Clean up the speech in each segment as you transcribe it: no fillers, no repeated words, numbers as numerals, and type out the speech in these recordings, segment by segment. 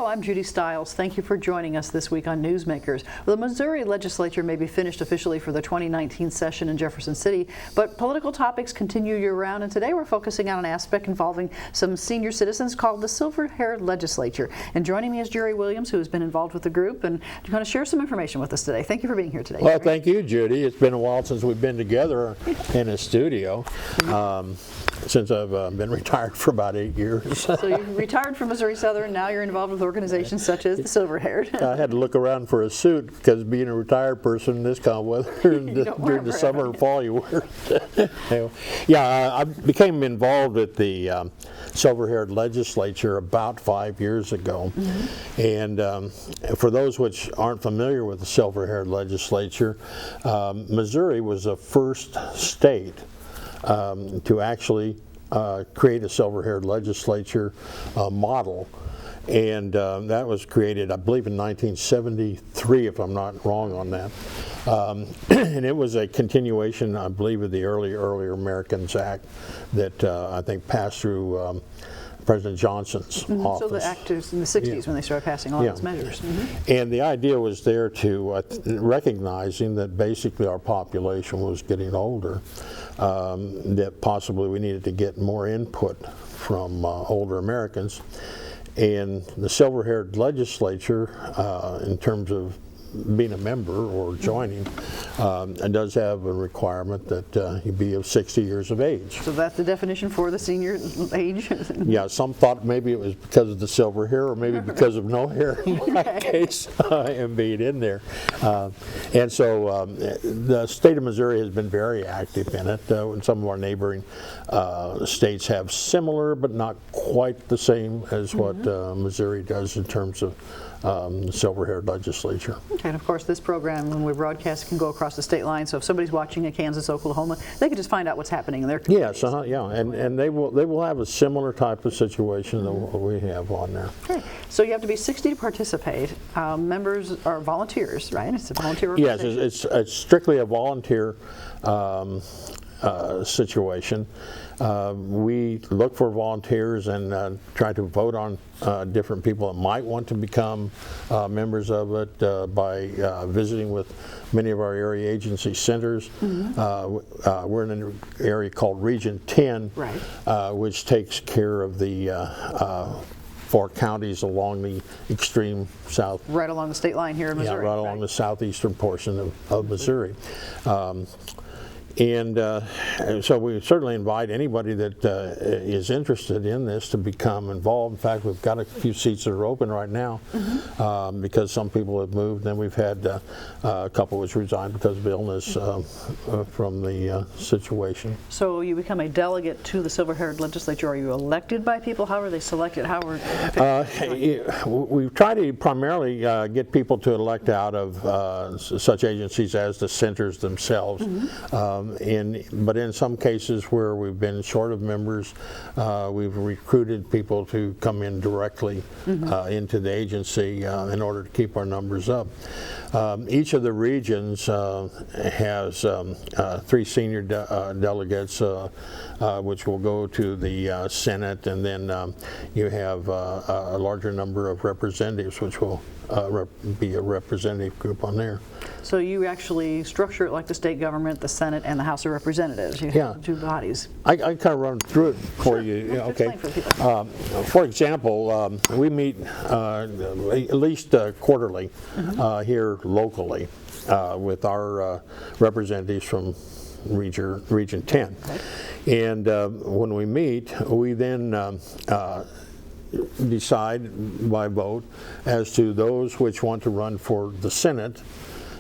Hello, I'm Judy Stiles. Thank you for joining us this week on Newsmakers. The Missouri Legislature may be finished officially for the 2019 session in Jefferson City, but political topics continue year-round, and today we're focusing on an aspect involving some senior citizens called the Silver Haired Legislature. And joining me is Jerry Williams, who has been involved with the group, and you're going to share some information with us today. Thank you for being here today. Well, thank you, Judy. It's been a while since we've been together in a studio. Since I've been retired for about 8 years. So you retired from Missouri Southern, now you're involved with organizations such as the Silver Haired. I had to look around for a suit because being a retired person in this kind of weather during the summer and fall you wear. Anyway, yeah, I became involved with the Silver Haired Legislature about 5 years ago. And for those which aren't familiar with the Silver Haired Legislature, Missouri was the first state to actually create a silver-haired legislature model, and that was created, I believe, in 1973, if I'm not wrong on that. And it was a continuation, I believe, of the earlier Americans Act that I think passed through President Johnson's office. So the act is in the 60s when they started passing all those measures. And the idea was there to recognizing that basically our population was getting older, that possibly we needed to get more input from older Americans. And the Silver-Haired Legislature, in terms of being a member or joining, it does have a requirement that you be of 60 years of age. So that's the definition for the senior age? Yeah, some thought maybe it was because of the silver hair or maybe because of no hair in my case, and being in there. And so the state of Missouri has been very active in it. And some of our neighboring states have similar but not quite the same as what Missouri does in terms of the Silver-Haired Legislature. Okay, and of course this program, when we broadcast, can go across the state line, so if somebody's watching in Kansas, Oklahoma, they can just find out what's happening in their communities. Yes, yeah, and they will have a similar type of situation that we have on there. Okay, so you have to be 60 to participate. Members are volunteers, right? It's a volunteer organization. Yes, it's strictly a volunteer situation. We look for volunteers and try to vote on different people that might want to become members of it by visiting with many of our area agency centers. We're in an area called Region 10, which takes care of the 4 counties along the extreme south. Right along the state line here in Missouri. Yeah, right along the southeastern portion of Missouri. And so we certainly invite anybody that is interested in this to become involved. In fact, we've got a few seats that are open right now because some people have moved. Then we've had a couple which resigned because of illness from the situation. So you become a delegate to the Silver-Haired Legislature. Are you elected by people? How are they selected? How are we try to primarily get people to elect out of such agencies as the centers themselves. But in some cases where we've been short of members, we've recruited people to come in directly into the agency in order to keep our numbers up. Each of the regions has 3 senior delegates, which will go to the Senate, and then you have a larger number of representatives, which will be a representative group on there. So you actually structure it like the state government, the Senate, and the House of Representatives. You have 2 bodies. I kind of run through it for you. Yeah, okay. For example, we meet at least quarterly here locally with our representatives from Region 10. And when we meet, we then decide by vote as to those which want to run for the Senate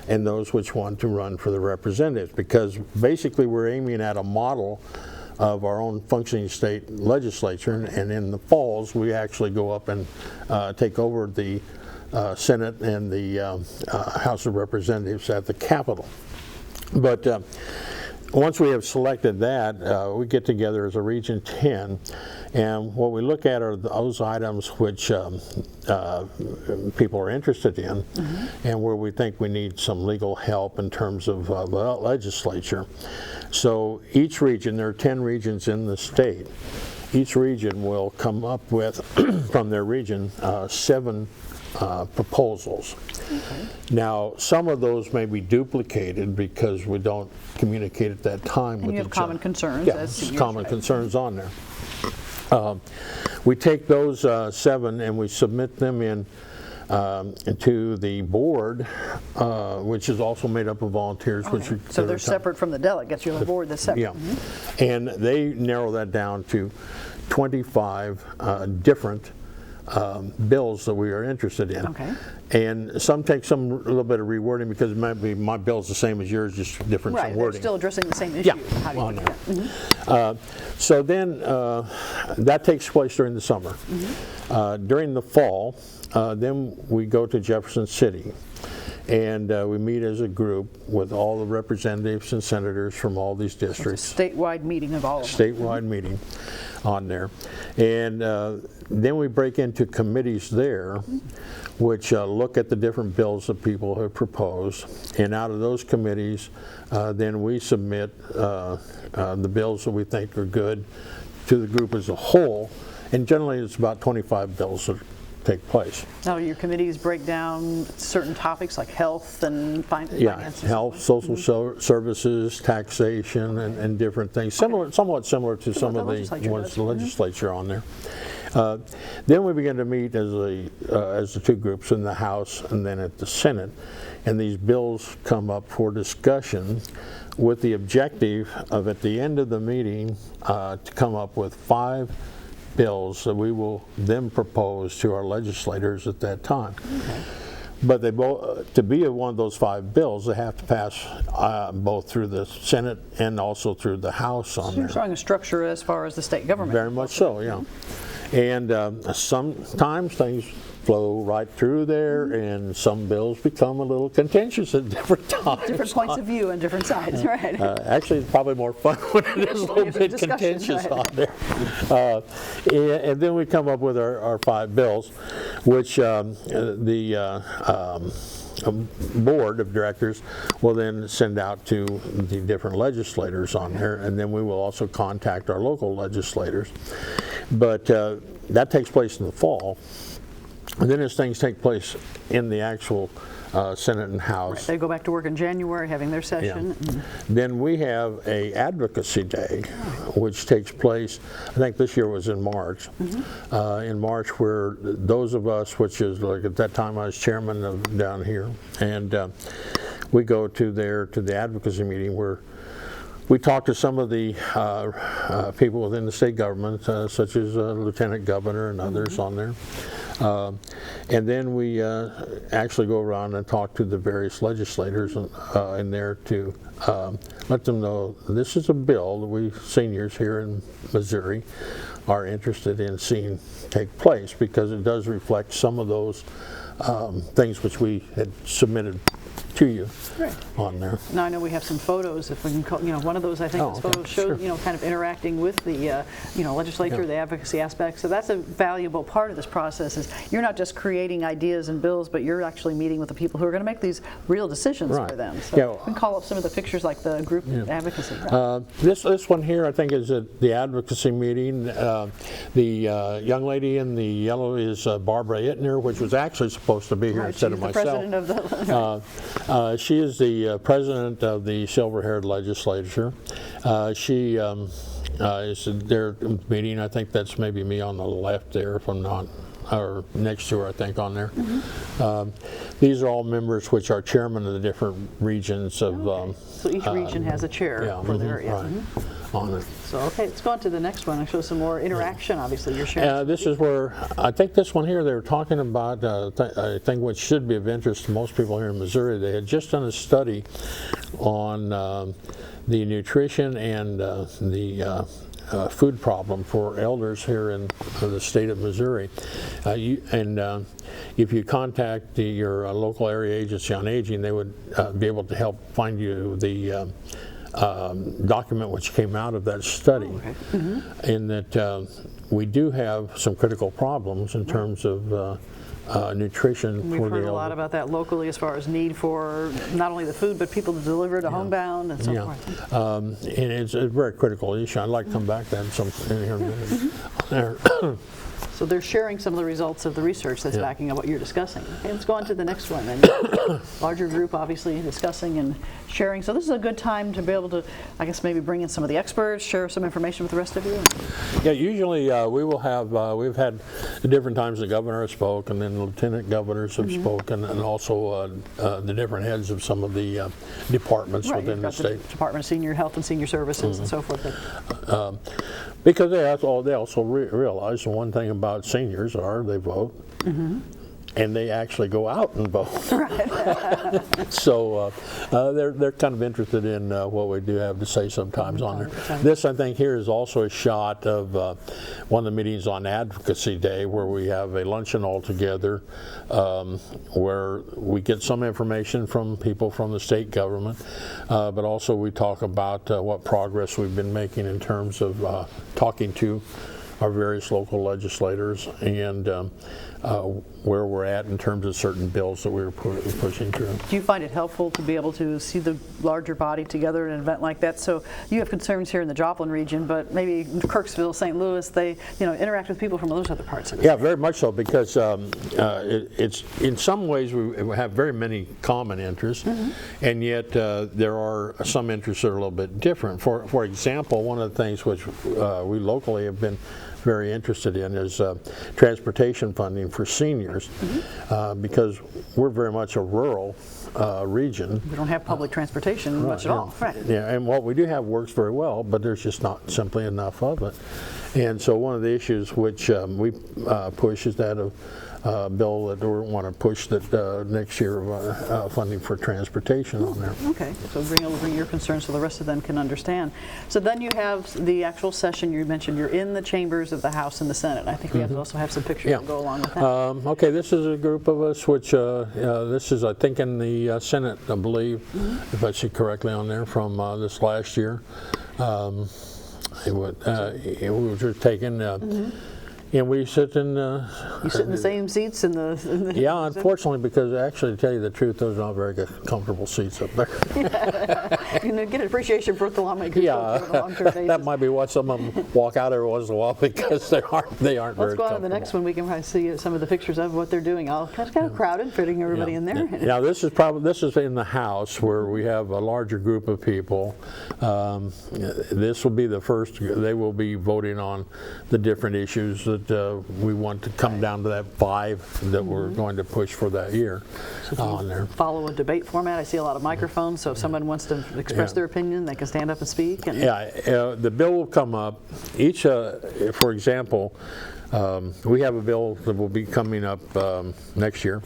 and those which want to run for the representatives, because basically we're aiming at a model of our own functioning state legislature, and in the falls we actually go up and take over the Senate and the House of Representatives at the Capitol. But once we have selected that, we get together as a Region 10, and what we look at are those items which people are interested in, and where we think we need some legal help in terms of the legislature. So each region, there are 10 regions in the state, each region will come up with, from their region, 7 proposals. Okay. Now, some of those may be duplicated because we don't communicate at that time with each other. And you have common concerns. Yeah, as common concerns on there. We take those 7 and we submit them in to the board, which is also made up of volunteers. Okay. Which are, so they're separate from the delegates. You have a board that's separate. Yeah, and they narrow that down to 25 different bills that we are interested in. Okay. And some take a little bit of rewording because it might be my bill's the same as yours, just different right, wording. They're still addressing the same issue. Yeah. How do you do that? Mm-hmm. So then that takes place during the summer. Mm-hmm. During the fall, then we go to Jefferson City. And we meet as a group with all the representatives and senators from all these districts. It's a statewide meeting of all of them. Statewide meeting on there. And then we break into committees there, which look at the different bills that people have proposed. And out of those committees, then we submit the bills that we think are good to the group as a whole. And generally it's about 25 bills that take place. Now, your committees break down certain topics like health and finances? Yeah, health, social services, taxation, and different things. Somewhat similar to some of the ones the legislature on there. Then we begin to meet as the 2 groups in the House and then at the Senate, and these bills come up for discussion with the objective of, at the end of the meeting, to come up with 5 bills that we will then propose to our legislators at that time. Okay. But they both, to be one of those 5 bills, they have to pass both through the Senate and also through the House on there. You're showing a structure as far as the state government. Very much so, yeah. And sometimes things flow right through there, and some bills become a little contentious at different times. Different points of view and different sides, right? Actually, it's probly more fun when it is a little bit contentious on there. And then we come up with our 5 bills, which the board of directors will then send out to the different legislators on there, and then we will also contact our local legislators. But that takes place in the fall. And then as things take place in the actual Senate and House. Right. They go back to work in January, having their session. Yeah. Then we have a advocacy day, which takes place, I think this year was in March. In March, where those of us, which is like at that time I was chairman of down here, and we go to the advocacy meeting where we talk to some of the people within the state government, such as Lieutenant Governor and others on there. And then we actually go around and talk to the various legislators in there to let them know this is a bill that we seniors here in Missouri are interested in seeing take place, because it does reflect some of those things which we had submitted to you on there. Now I know we have some photos. If we can call, one of those, I think those photos show, kind of interacting with the, legislature, the advocacy aspect. So that's a valuable part of this process. Is you're not just creating ideas and bills, but you're actually meeting with the people who are going to make these real decisions for them. So we can call up some of the pictures, like the group advocacy. This one here, I think, is at the advocacy meeting. The young lady in the yellow is Barbara Ittner, which was actually supposed to be here instead of myself. President of the she is the president of the Silver Haired Legislature. She is their meeting. I think that's maybe me on the left there, if I'm not, or next to her, I think, on there. These are all members which are chairmen of the different regions of. So each region has a chair for their area. On it. So let's go on to the next one. I show some more interaction. Obviously, you're sharing. This is where I think this one here they were talking about. I think which should be of interest to most people here in Missouri. They had just done a study on the nutrition and the food problem for elders here in the state of Missouri. If you contact your local area agency on aging, they would be able to help find you the document which came out of that study. In that we do have some critical problems in terms of nutrition We've for the heard a lot elderly. about that locally as far as need for not only the food, but people to deliver to homebound and so forth. And it's a very critical issue. I'd like to come back to that in here in a minute. So they're sharing some of the results of the research that's backing up what you're discussing. Okay, let's go on to the next one then. Larger group, obviously, discussing and sharing. So this is a good time to be able to, I guess, maybe bring in some of the experts, share some information with the rest of you. Yeah, usually we will have, we've had the different times the governor has spoken, and then the lieutenant governors have spoken, and also the different heads of some of the departments within the state. The Department of Senior Health and Senior Services and so forth. Because they also realize the one thing about seniors are they vote, and they actually go out and vote. So they're kind of interested in what we do have to say sometimes on there. This, I think, here is also a shot of one of the meetings on Advocacy Day, where we have a luncheon all together, where we get some information from people from the state government, but also we talk about what progress we've been making in terms of talking to our various local legislators and where we're at in terms of certain bills that we're pushing through. Do you find it helpful to be able to see the larger body together in an event like that? So you have concerns here in the Joplin region, but maybe Kirksville, St. Louis, they interact with people from those other parts of the state. Very much so, because it's in some ways we have very many common interests, and yet there are some interests that are a little bit different. For example, one of the things which we locally have been very interested in is transportation funding for seniors, because we're very much a rural region. We don't have public transportation much at all. Right. Yeah, and what we do have works very well, but there's just not simply enough of it. And so one of the issues which we push is that of bill that we want to push that next year funding for transportation on there. Okay, so bring your concerns so the rest of them can understand. So then you have the actual session. You mentioned you're in the chambers of the House and the Senate. I think we have to also have some pictures to go along with that. Okay, this is a group of us which this is, I think, in the Senate, I believe, if I see correctly on there, from this last year. We were just taken. And we sit in. You sit in the same seats in the yeah, unfortunately, because actually, to tell you the truth, those are not very good, comfortable seats up there. You get an appreciation for what the lawmakers do on a long-term basis. That might be why some of them walk out every once in a while, because they aren't very comfortable. Let's go on to the next one. We can probably see some of the pictures of what they're doing. It's kind of crowded, fitting everybody in there. Now this is in the House, where we have a larger group of people. This will be the first. They will be voting on the different issues that we want to come down to that 5 that we're going to push for that year on there. Follow a debate format. I see a lot of microphones, so if someone wants to express their opinion, they can stand up and speak. The bill will come up. Each, for example, we have a bill that will be coming up next year,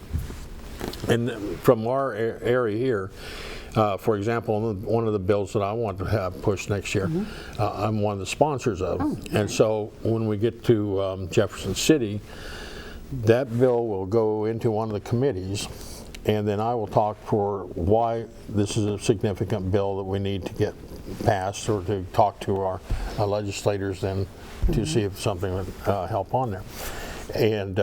and from our area here. For example, one of the bills that I want to have pushed next year, I'm one of the sponsors of. And so when we get to Jefferson City, that bill will go into one of the committees, and then I will talk for why this is a significant bill that we need to get passed, or to talk to our legislators then to see if something would help on there. And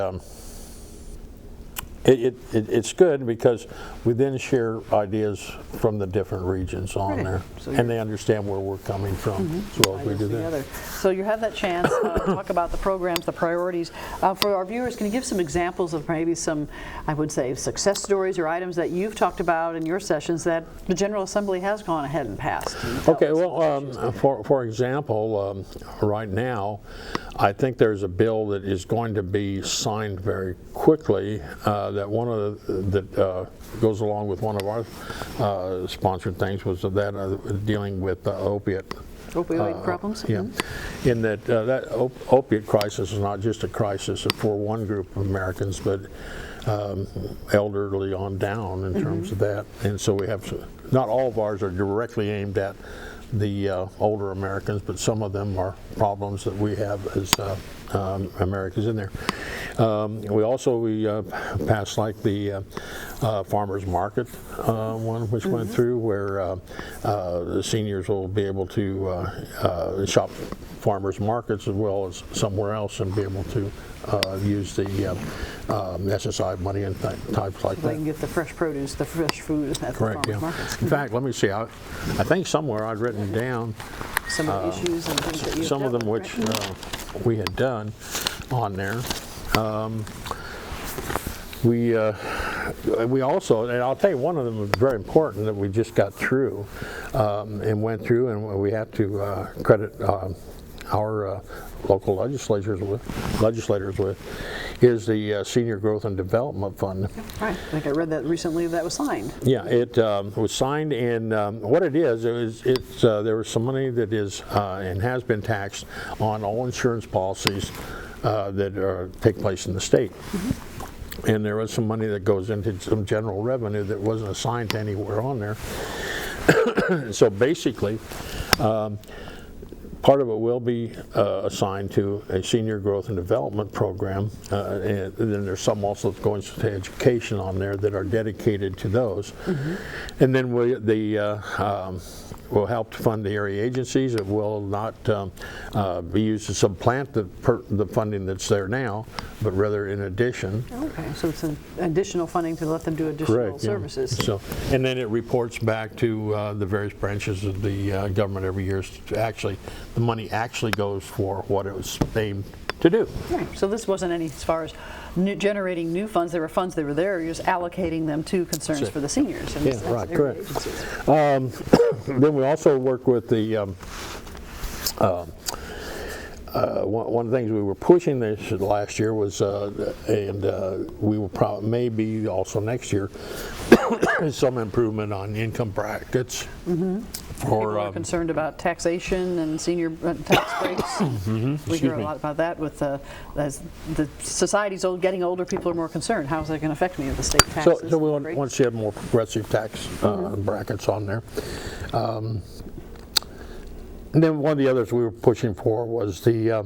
it's good because we then share ideas from the different regions on there, so and they understand where we're coming from as well as we do that. So you have that chance to talk about the programs, the priorities. For our viewers, can you give some examples of maybe some, I would say, success stories or items that you've talked about in your sessions that the General Assembly has gone ahead and passed? Okay, well, for example, right now, I think there's a bill that is going to be signed very quickly. That one of that goes along with one of our sponsored things was that dealing with opioid problems. In that that opiate crisis is not just a crisis for one group of Americans, but elderly on down in terms of that. And so we have not all of ours are directly aimed at the older Americans, but some of them are problems that we have as Americans in there. We passed like the farmers market one, which went through, where the seniors will be able to shop farmers markets as well as somewhere else and be able to use the SSI money and types like that. They can get the fresh produce, the fresh food at the farmers markets. In fact, let me see. I think somewhere I'd written down some of the issues and things that you some of them which we had done on there. We also, and I'll tell you, one of them was very important that we just got through and went through, and we have to credit our local legislators with, is the Senior Growth and Development Fund. Right. I think I read that recently. That was signed. Yeah, it was signed, and what it is, there was some money that is and has been taxed on all insurance policies that take place in the state. And there was some money that goes into some general revenue that wasn't assigned to anywhere on there. So basically, part of it will be assigned to a senior growth and development program, and then there's some also that go into education on there that are dedicated to those. And then will help to fund the area agencies. It will not be used to supplant the funding that's there now, but rather in addition. Okay, so it's an additional funding to let them do additional services. So, and then it reports back to the various branches of the government every year. Actually, the money actually goes for what it was aimed to do. Right. So this wasn't any, as far as generating new funds, there were funds that were there, you're just allocating them to concerns for the seniors. And right, correct. Then we also work with the one of the things we were pushing this last year was, and we will probably maybe also next year, some improvement on income brackets. People are concerned about taxation and senior tax breaks. We hear a lot about that with as the society's getting older, people are more concerned. How is that going to affect me with the state taxes? So we want to have more progressive tax brackets on there. And then one of the others we were pushing for was the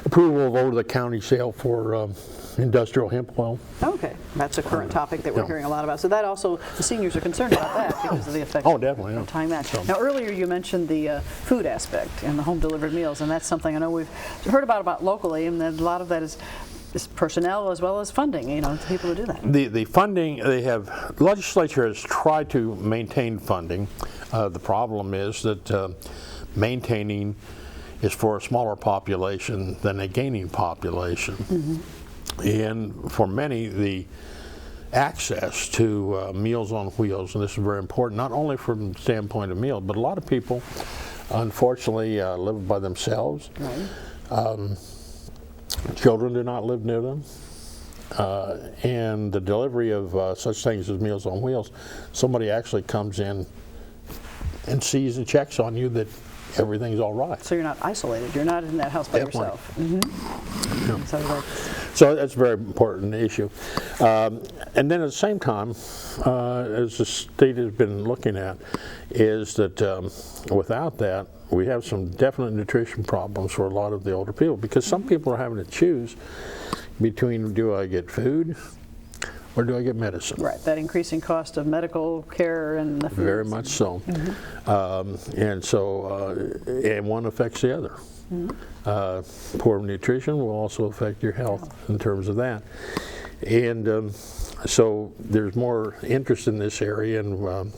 approval of over-the-county sale for industrial hemp oil. Okay, that's a current topic that we're hearing a lot about. So that also, the seniors are concerned about that because of the effects definitely, of time that. Now earlier you mentioned the food aspect and the home delivered meals, and that's something I know we've heard about locally, and then a lot of that is personnel as well as funding, to people who do that. The funding, the legislature has tried to maintain funding. The problem is that maintaining is for a smaller population than a gaining population. And for many, the access to Meals on Wheels, and this is very important, not only from the standpoint of meals, but a lot of people, unfortunately, live by themselves. Children do not live near them. And the delivery of such things as Meals on Wheels, somebody actually comes in and sees and checks on you that everything's all right. So you're not isolated. You're not in that house by yourself. So that's a very important issue. And then at the same time, as the state has been looking at, is that without that, we have some definite nutrition problems for a lot of the older people, because some people are having to choose between, do I get food or do I get medicine? Right, that increasing cost of medical care and the food. Very much so. And so, and one affects the other. Poor nutrition will also affect your health in terms of that. And so there's more interest in this area, and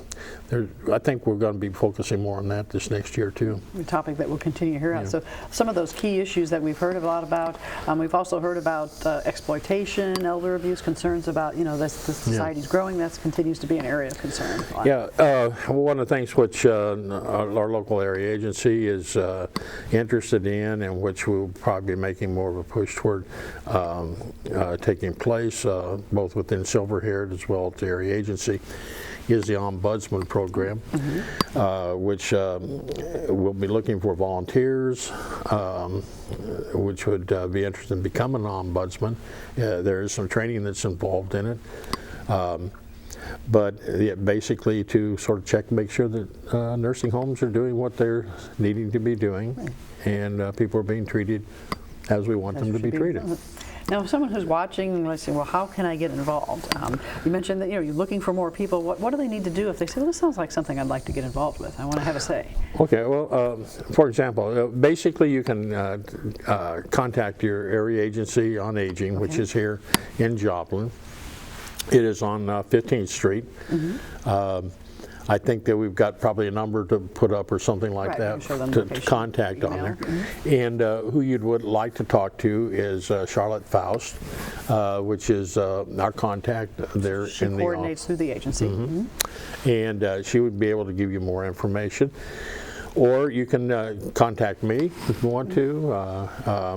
I think we're going to be focusing more on that this next year too. A topic that we'll continue to hear about. So some of those key issues that we've heard a lot about, we've also heard about exploitation, elder abuse, concerns about, the society's growing. That continues to be an area of concern. One of the things which our local area agency is interested in, and which we'll probably be making more of a push toward taking place, both within Silver Haired as well as the area agency, is the Ombudsman program, which will be looking for volunteers which would be interested in becoming an ombudsman. There is some training that's involved in it. But basically to sort of check and make sure that nursing homes are doing what they're needing to be doing, and people are being treated as we want them to be treated. Now, if someone who's watching, let's say, well, how can I get involved? You mentioned that you're looking for more people. What do they need to do if they say, well, this sounds like something I'd like to get involved with? I want to have a say. Okay, well, for example, basically you can contact your area agency on aging, which is here in Joplin. It is on 15th Street. I think that we've got probably a number to put up or something like that to contact on there. And who you would like to talk to is Charlotte Faust, which is our contact there She in the office. She coordinates through the agency. And she would be able to give you more information. Or you can contact me if you want to.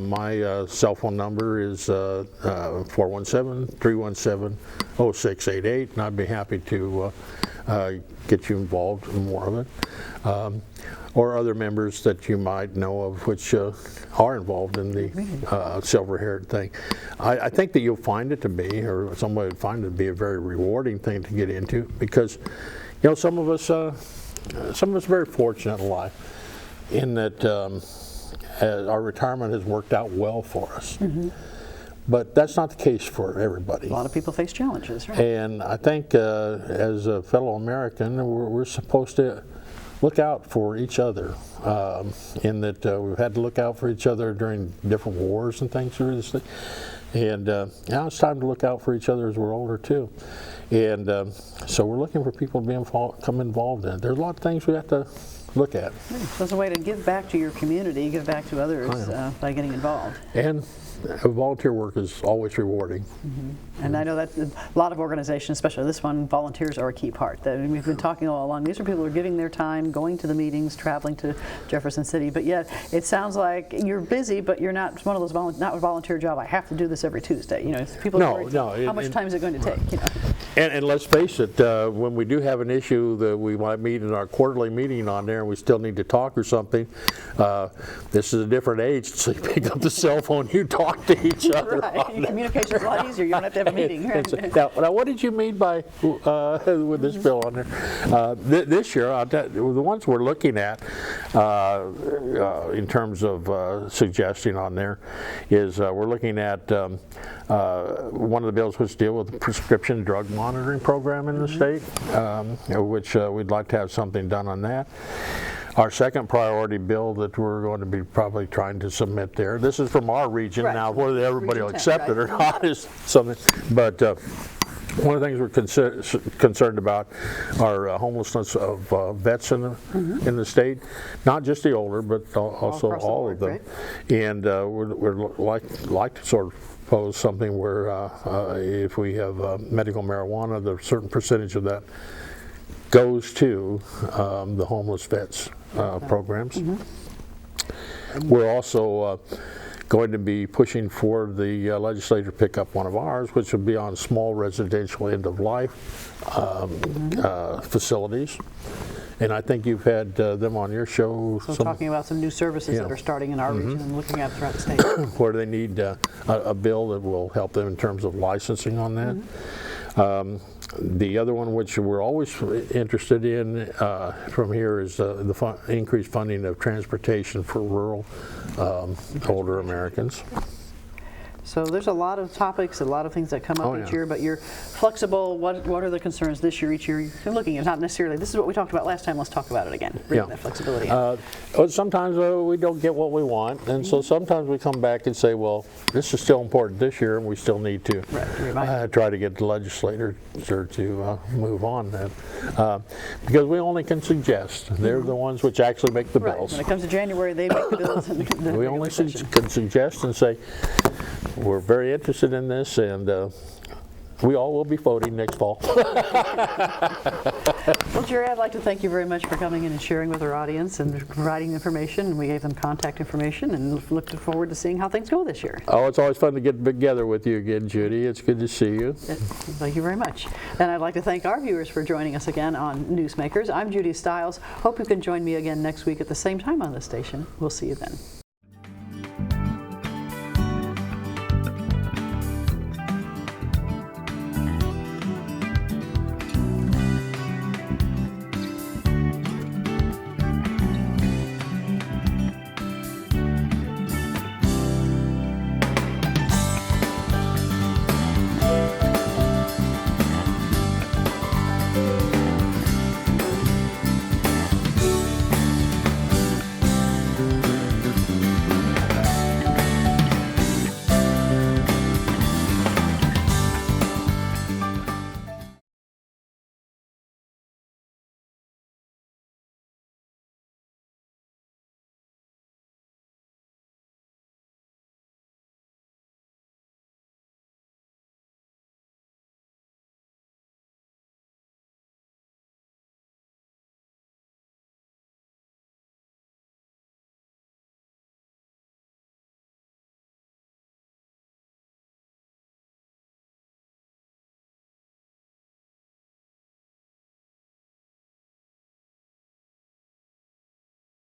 My cell phone number is 417-317-0688, and I'd be happy to get you involved in more of it. Or other members that you might know of which are involved in the Silver Haired thing. I think that you'll find it to be, or somebody would find it to be, a very rewarding thing to get into, because some of us are very fortunate in life in that our retirement has worked out well for us. But that's not the case for everybody. A lot of people face challenges, right? And I think as a fellow American, we're supposed to look out for each other, in that we've had to look out for each other during different wars and things through this thing. And now it's time to look out for each other as we're older too. And so we're looking for people to become involved in it. There's a lot of things we have to look at. So it's a way to give back to your community, give back to others by getting involved. And volunteer work is always rewarding. And I know that a lot of organizations, especially this one, volunteers are a key part. We've been talking all along. These are people who are giving their time, going to the meetings, traveling to Jefferson City. But yet, it sounds like you're busy, but you're not one of those not a volunteer job. I have to do this every Tuesday. People are worried, how much time is it going to take? And let's face it, when we do have an issue that we might meet in our quarterly meeting on there, and we still need to talk or something, this is a different age, so you pick up the cell phone, you talk to each other. Right. Communication's a lot easier. You don't have to have a meeting. Right? Now, what did you mean by with this bill on there? This year, the ones we're looking at in terms of suggesting on there is we're looking at one of the bills which deal with the prescription drug monitoring program in the state, which we'd like to have something done on that. Our second priority bill that we're going to be probably trying to submit there, this is from our region. Now, whether everybody will accept it or not is something, but one of the things we're concerned about are homelessness of vets in the state, not just the older, but also all of them. Right? And we'd like to sort of pose something where if we have medical marijuana, the certain percentage of that goes to the homeless vets programs. We're also going to be pushing for the legislature to pick up one of ours, which would be on small residential end-of-life facilities. And I think you've had them on your show. So talking about some new services that are starting in our region and looking at throughout the state. Where they need a bill that will help them in terms of licensing on that. The other one, which we're always interested in from here, is the increased funding of transportation for rural older Americans. So there's a lot of topics, a lot of things that come up each year, but you're flexible. What are the concerns this year, each year? You're looking at not necessarily, this is what we talked about last time, let's talk about it again. Bring that flexibility. Sometimes we don't get what we want, and so sometimes we come back and say, well, this is still important this year, and we still need to try to get the legislature to move on that. Because we only can suggest. They're the ones which actually make the bills. When it comes to January, they make the bills. We only can suggest and say, we're very interested in this, and we all will be voting next fall. Well, Jerry, I'd like to thank you very much for coming in and sharing with our audience and providing information. We gave them contact information and looked forward to seeing how things go this year. Oh, it's always fun to get together with you again, Judy. It's good to see you. Thank you very much. And I'd like to thank our viewers for joining us again on Newsmakers. I'm Judy Stiles. Hope you can join me again next week at the same time on this station. We'll see you then.